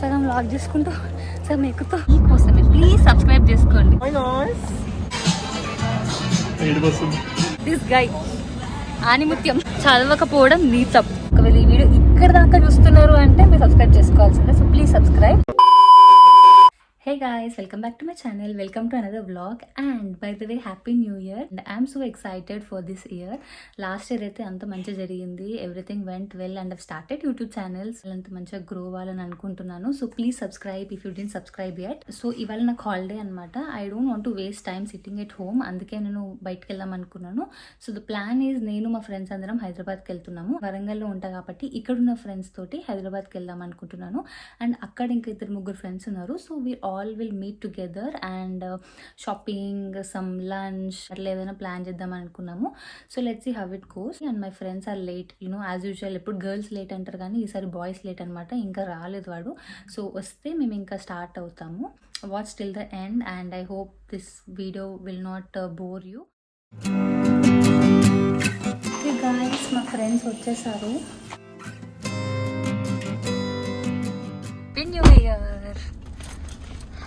సగం లాక్ చేసుకుంటూ సగం ఎక్కుతూ మీకోసమే ప్లీజ్ సబ్స్క్రైబ్ చేసుకోండి. దిస్ గై ఆనిముత్యం చదవకపోవడం నీ తప్పు. ఒకవేళ ఈ వీడియో ఇక్కడ దాకా చూస్తున్నారు అంటే మీరు సబ్స్క్రైబ్ చేసుకోవాల్సిందే. So please subscribe. Hey guys, welcome back to my channel. Welcome to another vlog and by the way happy new year and I am so excited for this year. Last year అయితే అంత మంచి జరిగింది, everything went well and I've started YouTube channels. అంత మంచిగా grow అవ్వాలని అనుకుంటున్నాను. So please subscribe if you didn't subscribe yet. So ఇవాళ నాకు హాలిడే అనమాట. I don't want to waste time sitting at home. అందుకే నేను బయటకు వెళ్దాం అనుకున్నాను. సో ద ప్లాన్ ఈజ్ నేను మా ఫ్రెండ్స్ అందరం హైదరాబాద్కి వెళ్తున్నాము. వరంగల్లో ఉంటా కాబట్టి ఇక్కడున్న ఫ్రెండ్స్ తోటి హైదరాబాద్కి వెళ్దాం అనుకుంటున్నాను. అండ్ అక్కడ ఇంకా 2-3 ఫ్రెండ్స్ ఉన్నారు. So we all will meet together and shopping, some lunch అట్లా ఏదైనా ప్లాన్ చేద్దాం అనుకున్నాము. So let's see how it goes. And my friends are late, as usual. ఎప్పుడు గర్ల్స్ లేట్ అంటారు కానీ ఈసారి బాయ్స్ లేట్ అనమాట. ఇంకా రాలేదు వాడు. సో వస్తే మేము ఇంకా స్టార్ట్ అవుతాము. Watch till the end and I hope this video will not bore you. Okay guys, మా ఫ్రెండ్స్ వచ్చేసారు. Happy new year.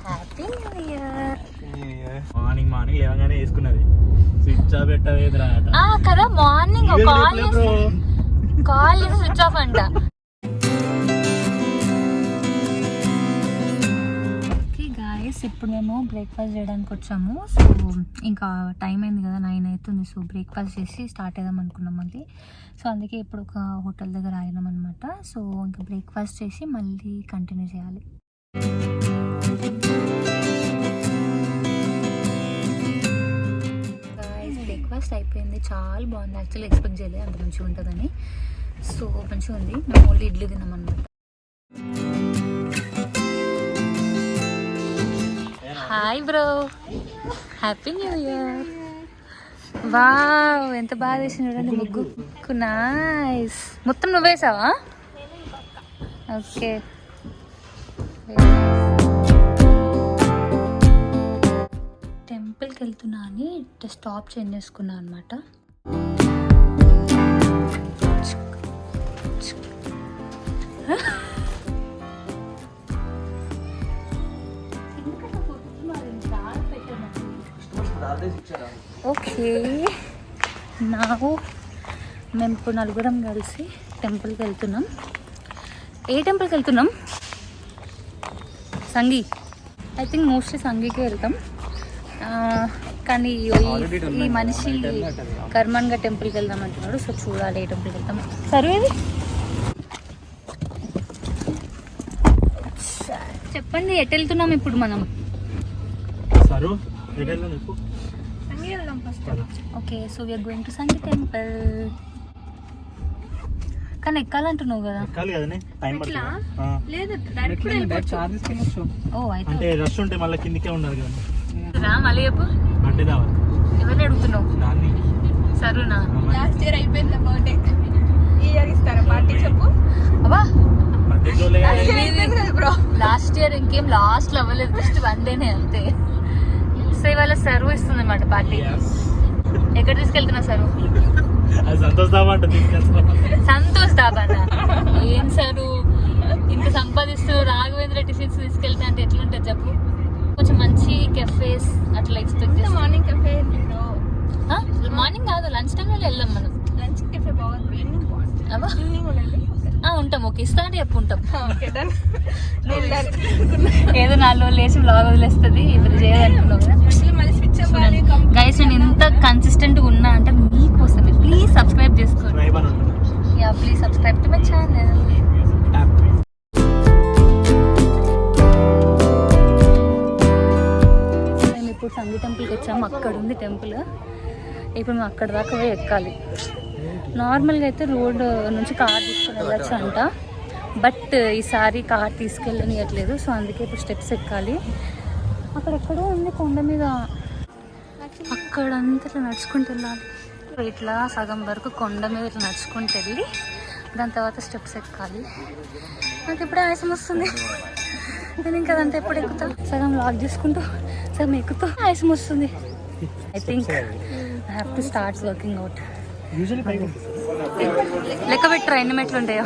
Happy new year. Morning లేవగానే వేసుకున్నది స్విచ్ ఆఫ్ పెట్టవేదిరా కదా. మార్నింగ్ కాల్ స్విచ్ ఆఫ్ అంట. ఓకే గాయస్, ఇప్పుడు మేము breakfast చేయడానికి వచ్చాము. సో ఇంకా టైం అయింది కదా, 9 అవుతుంది. సో బ్రేక్ఫాస్ట్ చేసి స్టార్ట్ అవుదాం అనుకున్నాం మళ్ళీ. సో అందుకే ఇప్పుడు ఒక హోటల్ దగ్గర ఆగినాం అనమాట. సో ఇంకా బ్రేక్ఫాస్ట్ చేసి మళ్ళీ కంటిన్యూ చేయాలి. బ్రేక్ఫాస్ట్ అయిపోయింది, చాలా బాగుంది. యాక్చువల్లీ ఎక్స్పెక్ట్ చేయలేదు అంత మంచిగా ఉంటుందని. సో మంచిగా ఉంది. మేము ఓన్లీ ఇడ్లీ తిన్నాం అనమాట. Hi bro, happy new year. Wow, ఎంత బాగా చేసిన చూడండి ముగ్గు. నైస్. మొత్తం నువ్వేసావా? ఓకే. టెంపుల్కి వెళ్తున్నా అని స్టాప్ చేంజ్ చేసుకున్నా అనమాట. ఓకే, మేము ఇప్పుడు 4 కలిసి టెంపుల్కి వెళ్తున్నాం. ఏ టెంపుల్కి వెళ్తున్నాం? సంగీ. ఐ థింక్ మోస్ట్లీ సంగీకి వెళ్తాం. కానీ ఈ మనిషి కర్మన్గా టెంపుల్కి వెళ్దాం అంటున్నాడు. సో చూడాలి ఏ టెంపుల్కి వెళ్తాం. సరేది చెప్పండి, ఎటు వెళ్తున్నాం ఇప్పుడు మనం? Okay, so we are going to Sanghi temple. కానీ ఎక్కాలంటున్నావు కదా. మళ్ళీ చెప్పు. ఎవరిని అడుగుతున్నావు? సరేనా? లాస్ట్ ఇయర్ అయిపోయింది బర్త్డే. ఈ ఇయర్ ఇస్తారా పార్టీ? చెప్పు. అబ్బా, లాస్ట్ ఇయర్ ఇంకేం లాస్ట్ లో అవ్వలేదు, జస్ట్ 1 డేనే అంతే. సో ఇవాళ సర్వ్ ఇస్తుంది అన్నమాట పార్టీ. ఎక్కడ తీసుకెళ్తున్నా సరు? సంతోష్ దాబా. ఏం సరు ఇంత సంపాదిస్తూ రాఘవేంద్ర టిఫిన్స్ తీసుకెళ్తా అంటే ఎట్లుంటుంది చెప్పు? కొంచెం మంచి కెఫేస్ అట్లా ఎక్స్పెక్ట్ చేస్తాం. మార్నింగ్ కెఫే, మార్నింగ్ కాదు లంచ్ టైంలో వెళ్ళాం మనం. లంచ్ కెఫే బాగుంది. ఉంటాం. ఓకే, ఇస్తా అంటే చెప్పు. ఉంటాం. ఏదో 4 రోజులు లేచి బ్లాగ్ వదిలేస్తుంది. ఇప్పుడు చేయాలనుకున్నావు గైస్. నేను ఎంత కన్సిస్టెంట్గా ఉన్నా అంటే మీకోసమే. ప్లీజ్ సబ్స్క్రైబ్ చేసుకోండి. Yeah, please subscribe to my channel. మేము ఇప్పుడు సంగీ టెంపుల్కి వచ్చాము. అక్కడ ఉంది టెంపుల్. ఇప్పుడు మేము అక్కడ దాకా పోయి ఎక్కాలి. నార్మల్గా అయితే రోడ్ నుంచి కార్ తీసుకుని వెళ్ళచ్చు అంట, బట్ ఈసారి కార్ తీసుకెళ్ళనియట్లేదు. సో అందుకే ఇప్పుడు స్టెప్స్ ఎక్కాలి. అక్కడెక్కడో ఉంది కొండ మీద, అక్కడంతా ఇట్లా నడుచుకుంటూ వెళ్ళాలి. ఇట్లా సగం వరకు కొండ మీద ఇట్లా నడుచుకుంటూ వెళ్ళి దాని తర్వాత స్టెప్స్ ఎక్కాలి. నాకు ఇప్పుడే ఆయాసం వస్తుంది. నేను ఇంకా అదంతా ఎప్పుడు ఎక్కుతా, సగం లాక్ చేసుకుంటూ సగం ఎక్కుతూ ఆయాసం వస్తుంది. I think I have to start working out. లెక్క పెట్టరా ఎన్ని మెట్లు ఉంటాయో.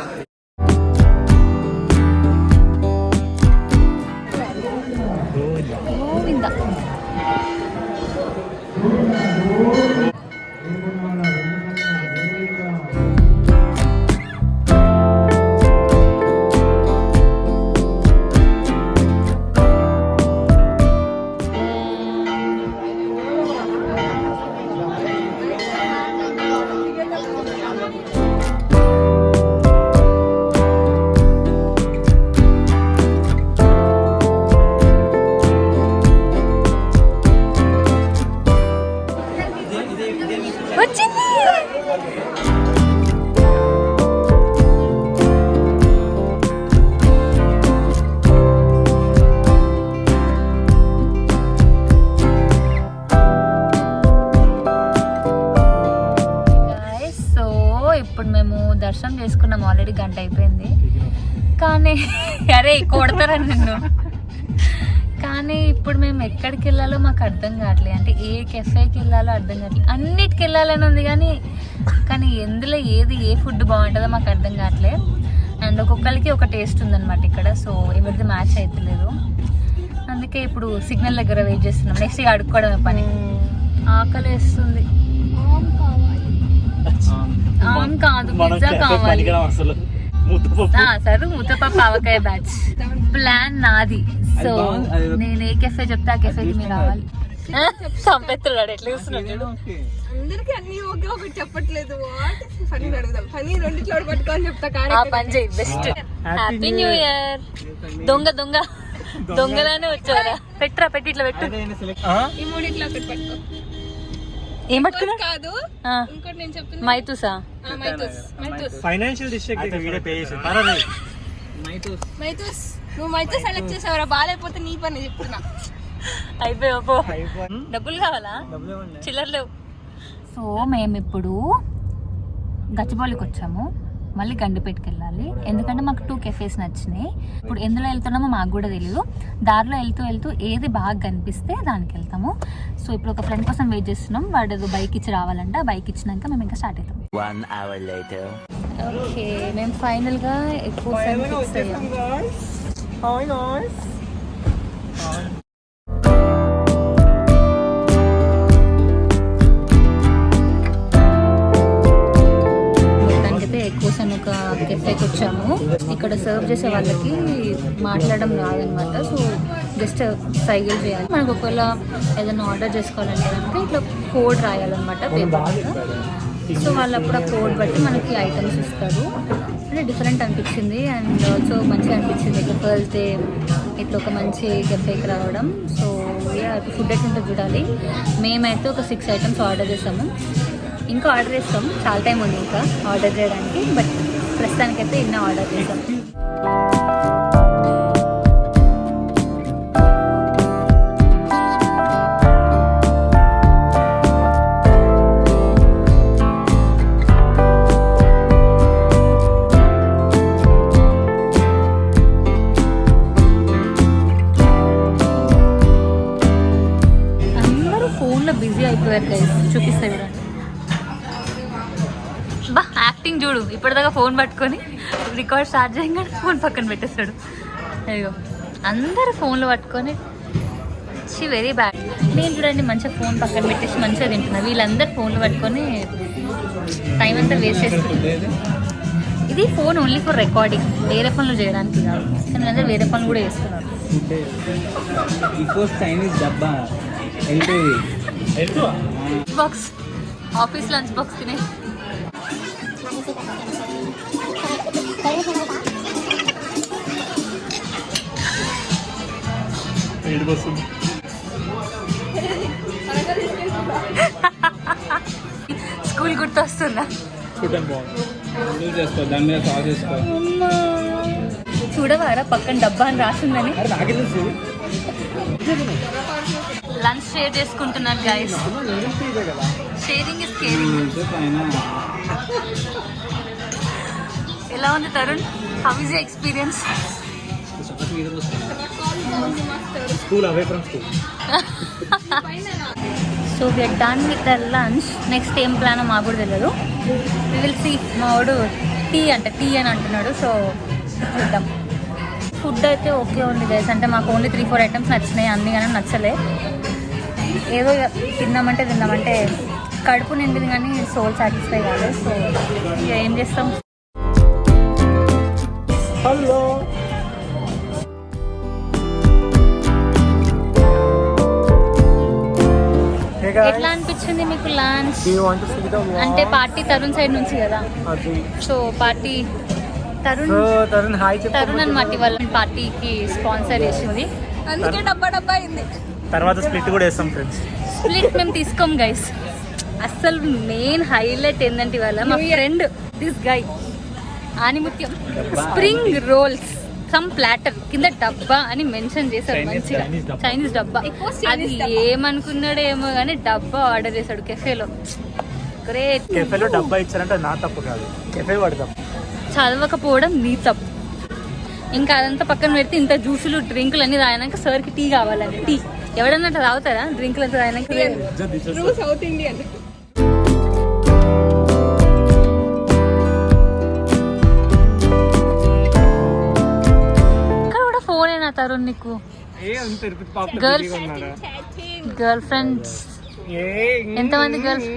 అరే కొడతారా నిన్ను. కానీ ఇప్పుడు మేము ఎక్కడికి వెళ్ళాలో మాకు అర్థం కావట్లేదు. అంటే ఏ కెఫేకి వెళ్ళాలో అర్థం కావట్లేదు. అన్నిటికి వెళ్ళాలని ఉంది కానీ ఎందులో ఏ ఫుడ్ బాగుంటుందో మాకు అర్థం కావట్లేదు. అండ్ ఒక్కొక్కరికి ఒక టేస్ట్ ఉందన్నమాట ఇక్కడ. సో ఎవరిది మ్యాచ్ అవుతలేదు. అందుకే ఇప్పుడు సిగ్నల్ దగ్గర వెయిట్ చేస్తున్నాం. నెక్స్ట్ ఇక అడుక్కోవడమే పని. ఆకలి వేస్తుంది. ఆమ్ కాదు, పిజ్జా కావాలి. సరే ముద్దపప్పు ఆవకాయ బ్యాచ్ ప్లాన్ నాది. సో నేను ఏ కెఫే చెప్తే ఆ కెఫేకి మీరు రావాలి. సంపెత్తున్నాడు ఎట్లా చూస్తున్నాడు. అందరికి అన్ని ఓకే ఒకటి చెప్పట్లేదు. ఫనీ అడుగుదాం. ఫనీ రెండిట్లో పట్టుకొని చెప్తా. ఆ పని చేయి బెస్ట్. Happy new year. దొంగలానే వచ్చారా? పెట్టి ఇట్లా పెట్టు. ఈ మూడిట్లో ఒకటి పట్టుకో. ఏం పట్టుకున్నా కాదు ఇంకోటి నేను చెప్తున్నా. మైతూసా? Financial district Mythos. నువ్వు మైతూస్ సెలెక్ట్ చేసావరా? బాగాలేకపోతే నీ పని చెప్తున్నా. అయిపోయావు పో. డబ్బులు కావాలా? చిల్లర లేవు. సో మేము ఇప్పుడు గచ్చిబౌలికి వచ్చాము. మళ్ళీ గండిపేటకి వెళ్ళాలి. ఎందుకంటే మాకు 2 కెఫేస్ నచ్చినాయి. ఇప్పుడు ఎందులో వెళ్తున్నామో మాకు కూడా తెలియదు. దారిలో వెళ్తూ ఏది బాగా కనిపిస్తే దానికి వెళ్తాము. సో ఇప్పుడు ఒక ఫ్రెండ్ కోసం వెయిట్ చేస్తున్నాం. వాడు బైక్ ఇచ్చి రావాలంటే ఆ బైక్ ఇచ్చినాక మేము ఇంకా స్టార్ట్ అవుతాం. 1 hour later. ఓకే మేము ఫైనల్గా ఎక్కువ ఫిక్స్ అయ్యాం. ఒక కెఫేకి వచ్చాము. ఇక్కడ సర్వ్ చేసే వాళ్ళకి మాట్లాడడం రాదనమాట. సో జస్ట్ సైకిల్ చేయాలి. మనకు ఒకవేళ ఏదైనా ఆర్డర్ చేసుకోవాలంటే కనుక ఇట్లా కోడ్ రాయాలన్నమాట పేపర్ మీద. సో వాళ్ళు అప్పుడు ఆ కోడ్ బట్టి మనకి ఐటమ్స్ ఇస్తారు. అంటే డిఫరెంట్ అనిపించింది అండ్ ఆల్సో మంచిగా అనిపించింది. ఇట్లా వెళ్తే ఇట్లా ఒక మంచి కెఫేకి రావడం. సో ఫుడ్ ఎట్లుంటో చూడాలి. మేమైతే ఒక 6 ఐటమ్స్ ఆర్డర్ చేసాము. ఇంకా ఆర్డర్ చేస్తాం. చాలా టైం ఉంది ఇంకా ఆర్డర్ చేయడానికి. బట్ ప్రస్తుతానికైతే ఇన్న ఆర్డర్ చేసాం. అందరూ ఫోన్లో బిజీ అయిపోయారు గైస్. చూపిస్తాయి చూడండి. యాక్టింగ్ చూడు. ఇప్పటిదాకా ఫోన్ పట్టుకొని రికార్డ్ స్టార్ట్ చేయగానే ఫోన్ పక్కన పెట్టేస్తాడు. అయ్యో అందరు ఫోన్లు పట్టుకొని వెరీ బ్యాడ్. నేను చూడండి మంచిగా ఫోన్ పక్కన పెట్టేసి మంచిగా తింటున్నా. వీళ్ళందరూ ఫోన్లు పట్టుకొని టైం అంతా వేస్ట్ చేస్తున్నారు. ఇది ఫోన్ ఓన్లీ ఫర్ రికార్డింగ్, వేరే పనులు చేయడానికి కాదు. కానీ అందరూ వేరే పనులు కూడా చేస్తున్నారు. బాక్స్ ఆఫీస్ లంచ్ బాక్స్ తినే స్కూల్ గుర్తొస్తుందా? చూడవారా పక్కన డబ్బా అని రాసిందని. లంచ్ షేర్ చేసుకుంటున్నారు గైస్. Sharing is caring. ఎలా ఉంది Tarun? How is your experience? So we're done with the lunch. Next ఏం ప్లాన్ మాకు కూడా తెలియదు. We will see. మా వాడు టీ అని అంటున్నాడు. సో చూద్దాం. ఫుడ్ అయితే ఓకే ఉంది గైస్. అంటే మాకు ఓన్లీ 3-4 ఐటమ్స్ నచ్చినాయి. అన్నీ కానీ నచ్చలే. ఏదో తిన్నామంటే కడుపు నిండింది కానీ సోల్ సాటిస్ఫై కాలేదు. సో ఇక ఏం చేస్తాం. హలో ఎట్లా అనిపించింది మీకు లంచ్? అంటే పార్టీ తరుణ్ సైడ్ నుంచి కదా. సో పార్టీ తరుణ్ అన్నమాట వాళ్ళ పార్టీకి స్పాన్సర్ చేసింది. అందుకే డబ్బా అయింది. తర్వాత స్ప్లిట్ కూడా వేస్తాం ఫ్రెండ్స్. స్ప్లిట్ మేము తీసుకోం గైస్. అసలు మెయిన్ హైలైట్ ఏంటంటే ఇవాళ మా ఫ్రెండ్ దిస్ గై ఆనిముత్యం స్ప్రింగ్ రోల్స్ సమ్ ప్లాటర్ కింద డబ్బా అని మెన్షన్ చేశాడు. మంచిగా చైనీస్ డబ్బా. అది ఏమనుకున్నాడో ఏమో కానీ డబ్బా ఆర్డర్ చేశాడు కెఫేలో. గ్రేట్. కెఫేలో డబ్బా ఇచ్చారంటే నా తప్పు కాదు, కెఫే వాడు తప్పు. చదవకపోవడం నీ తప్పు. ఇంకా అదంతా పక్కన పెడితే ఇంత జ్యూసులు డ్రింకులు అన్ని తాగినాక సార్కి టీ కావాలండి. టీ ఎవడన్నా అట్లా తాగుతారా డ్రింకులు అంతా తాగినాక? True south Indian. ఇక్కడ కూడా ఫోన్ అయినా తరుణ్ నీకు గర్ల్ ఫ్రెండ్స్ ఎంతమంది గర్ల్స్?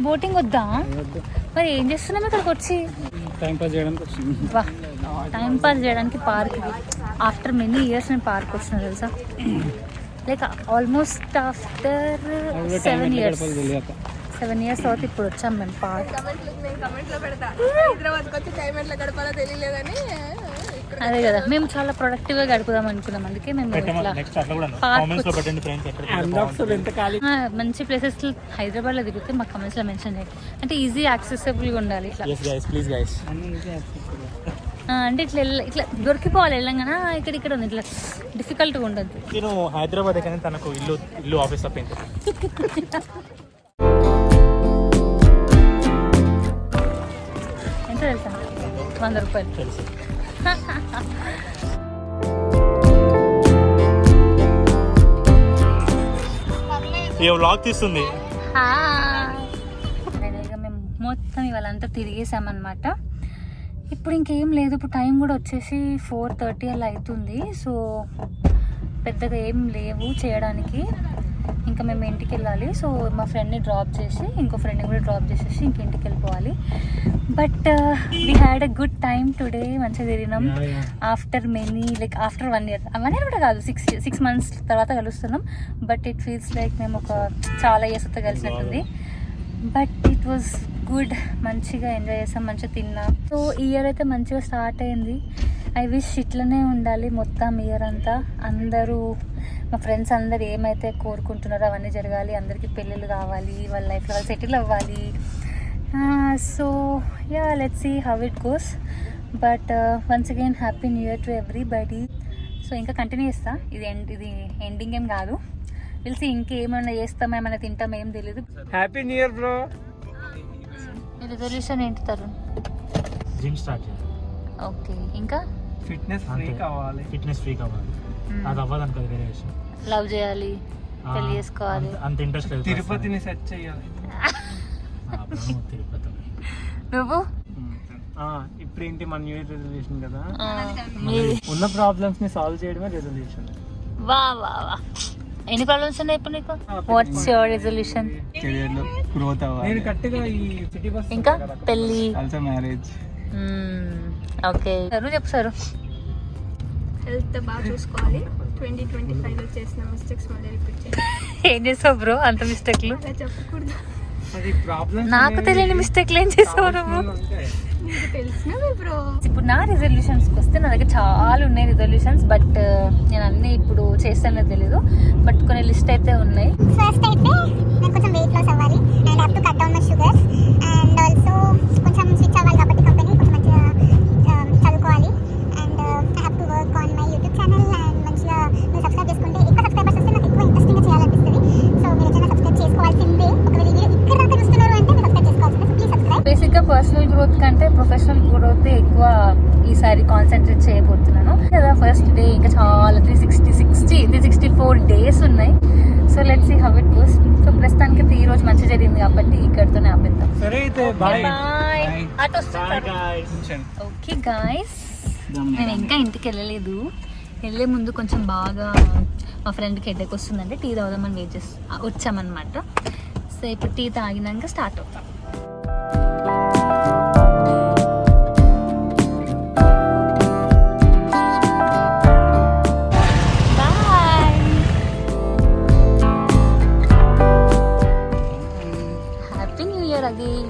బోటింగ్ వద్దా? మరి ఏం చేస్తున్నాం ఇక్కడికి వచ్చి? టైం పాస్ చేయడానికి టైం పాస్ చేయడానికి పార్క్. ఆఫ్టర్ మెనీ ఇయర్స్ నేను పార్క్ వచ్చిన తెలుసా, లైక్ ఆల్మోస్ట్ ఆఫ్టర్ 7 years తర్వాత ఇప్పుడు వచ్చాం మేము పార్క్. నేను కమెంట్లో పెడతా హైదరాబాద్కి వచ్చి టైం ఎట్లా గడపాలో తెలియలేదని. అదే కదా, మేము చాలా ప్రొడక్టివ్ గా గడుపుదాం అనుకున్నాం, అందుకే మేము ఇట్లా మంచి ప్లేసెస్ హైదరాబాద్ లో తిరిగితే మా కమెంట్స్ లో మెన్షన్ చేయండి. అంటే ఈజీ యాక్సెసిబుల్ గా ఉండాలి ఇట్లా. అంటే ఇట్లా ఇట్లా దొరికిపోవాలి వెళ్ళంగానే. ఇక్కడ ఉంది ఇట్లా డిఫికల్ట్ గా ఉండదు. నేను హైదరాబాద్ కానీ తనకు ఇల్లు ఆఫీస్ తప్పింది. ఎంత తెలుసా? 100 రూపాయలు తెలుసు. ఈ వ్లాగ్ తీస్తుంది. ఫైనల్గా మేము మొత్తం ఇవాళంతా తిరిగేసామన్నమాట. ఇప్పుడు ఇంకేం లేదు. ఇప్పుడు టైం కూడా వచ్చేసి 4:30 అలా అవుతుంది. సో పెద్దగా ఏం లేవు చేయడానికి. ఇంకా మేము ఇంటికి వెళ్ళాలి. సో మా ఫ్రెండ్ని డ్రాప్ చేసి ఇంకో ఫ్రెండ్ని కూడా డ్రాప్ చేసేసి ఇంక ఇంటికి వెళ్ళిపోవాలి. But we had a good time today. మంచిగా తిరిగినాం after many like after 1 year. 1 year కూడా కాదు, 6 months తర్వాత కలుస్తున్నాం. బట్ ఇట్ ఫీల్స్ లైక్ మేము ఒక చాలా ఇయర్స్ తో కలిసినట్టుంది. But it was good. మంచిగా ఎంజాయ్ చేసాం, మంచిగా తిన్నాం. సో ఈ ఇయర్ అయితే మంచిగా స్టార్ట్ అయింది. ఐ విష్ ఇట్లనే ఉండాలి మొత్తం ఇయర్ అంతా. అందరూ మా ఫ్రెండ్స్ అందరు ఏమైతే కోరుకుంటున్నారో అవన్నీ జరగాలి. అందరికీ పెళ్ళిళ్ళు కావాలి, వాళ్ళ లైఫ్లో వాళ్ళు సెటిల్ అవ్వాలి. So yeah, let's see how it goes. But once again happy new year to everybody. So ఇంకా కంటిన్యూ చేస్తా. ఇది ఎండింగ్ ఏం కాదు. తెలిసి ఇంకేమైనా చేస్తామో ఏమైనా తింటామో ఏం తెలీదు. Happy new year bro. మీ రిజల్యూషన్ ఏంటి తరుణ్? జిమ్ స్టార్ట్ చేయాలి. ఓకే, ఇంకా ఫిట్నెస్ ఫ్రీ కావాలి. అది అవ్వదు అనుకో, వేరే విషయం. లవ్ చేయాలి, పెళ్లి చేసుకోవాలి. అంత ఇంట్రెస్ట్ లేదు. తిరుపతిని సెట్ చేయాలి. తిరుపతి. నువ్వు ఇప్పుడు ఏంటి మన న్యూ ఇయర్ రెజల్యూషన్ కదా, ఉన్న ప్రాబ్లమ్స్ ని సాల్వ్ చేయడమే రెజల్యూషన్. వా వా వా. ఎన్ని ప్రాబ్లమ్స్ ఉన్నాయి ఇప్పుడు నీకు? What's your resolution? కెరీర్ లో గ్రోత్ అవ్వాలి. నేను కరెక్ట్గా ఈ సిటీ బస్ ఇంకా పెళ్లి, ఆల్సో మ్యారేజ్. ఓకే, సరు చెప్పు సారు. హెల్త్ బాగా చూసుకోవాలి. 2025 లో చేసిన మిస్టేక్స్ మళ్ళీ రిపీట్ చేయాలి. ఏం చేసావు బ్రో అంత మిస్టేక్లు? అలా చెప్పకూడదు. నాకు తెలియని మిస్టేక్లు ఏం చేసావు నువ్వు? నీకు తెలిసినవే బ్రో. ఇప్పుడు నా రిజల్యూషన్స్కి వస్తే నా దగ్గర చాలా ఉన్నాయి రిజల్యూషన్స్. బట్ నేను అన్నీ ఇప్పుడు చేస్తానో తెలీదు. బట్ కొన్ని లిస్ట్ అయితే ఉన్నాయి. ఫస్ట్ అయితే నేను కొంచెం వెయిట్ లాస్ అవ్వాలి and have to cut down my sugars and also కొంచెం స్విచ్ అవ్వాలి కాబట్టి కంపెనీ కొంచెం మంచిగా చదువుకోవాలి and I have to work on my YouTube channel and మంచిగా మీరు సబ్స్క్రైబ్ చేసుకుంటే ఎక్కువ సబ్స్క్రైబర్స్ వస్తే నాకు ఎక్కువ ఇంట్రెస్టింగ్గా చేయాలనిపిస్తుంది. సో మీరు ఏదైనా సబ్స్క్రైబ్ చేసుకోవాల్సిందే. ఒకవేళ వీడియో ఇక్కడ దాకా చూస్తున్నారు అంటే మీరు సబ్స్క్రైబ్ చేసుకోవాల్సిందే. So please subscribe. బేసిక్గా పర్సనల్ గ్రోత్ కంటే ప్రొఫెషనల్ గ్రోత్ ఎక్కువ ఈసారి కాన్సన్ట్రేట్ చేయబోతున్నాను కదా. ఫస్ట్ డే ఇంకా చాలా 364 days ఉన్నాయి. So let's see how it goes. So ప్రస్తుతానికి ఈ రోజు మంచి జరిగింది కాబట్టి ఇక్కడితోనే ఆపేద్దాం. సరే అయితే బాయ్. ఓకే గాయస్, నేను ఇంకా ఇంటికి వెళ్ళలేదు. వెళ్ళే ముందు కొంచెం బాగా మా ఫ్రెండ్కి హెడేక్ వస్తుందంటే టీ తాగుదామని వెయిట్ వచ్చామన్నమాట. సో ఇప్పుడు టీ తాగినాక స్టార్ట్ అవుతాం. Happy new year again.